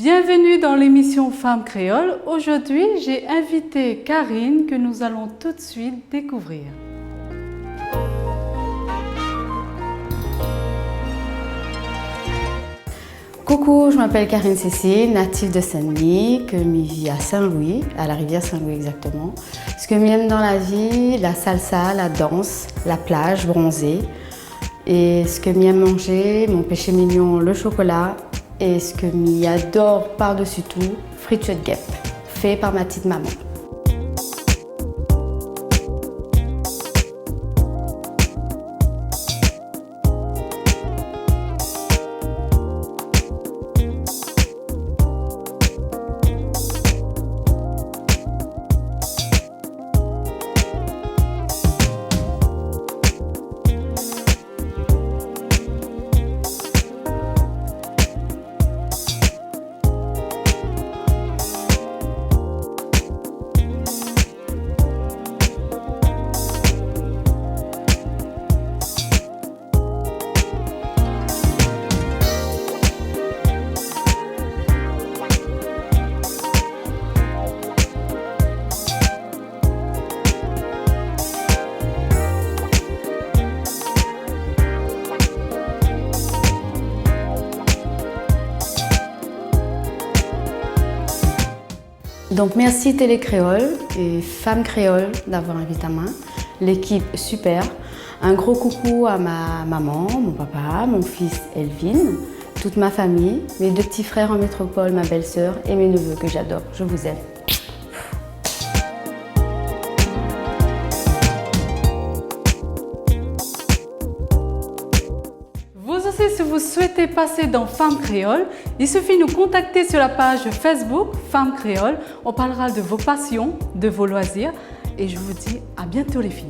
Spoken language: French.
Bienvenue dans l'émission Femmes Créoles. Aujourd'hui, j'ai invité Karine que nous allons tout de suite découvrir. Coucou, je m'appelle Karine Cécile, native de Saint-Denis, que je vis à Saint-Louis, à la rivière Saint-Louis exactement. Ce que j'aime dans la vie, la salsa, la danse, la plage, bronzer. Et ce que j'aime manger, mon péché mignon, le chocolat. Et ce que j'adore par-dessus tout, frites de guêpe, fait par ma petite maman. Donc merci Télé Créole et Femmes Créoles d'avoir invité à moi. L'équipe super. Un gros coucou à ma maman, mon papa, mon fils Elvin, toute ma famille, mes deux petits frères en métropole, ma belle-sœur et mes neveux que j'adore. Je vous aime. Vous aussi, si vous souhaitez passer dans Femmes Créoles, il suffit de nous contacter sur la page Facebook Femmes Créoles. On parlera de vos passions, de vos loisirs et je vous dis à bientôt les filles.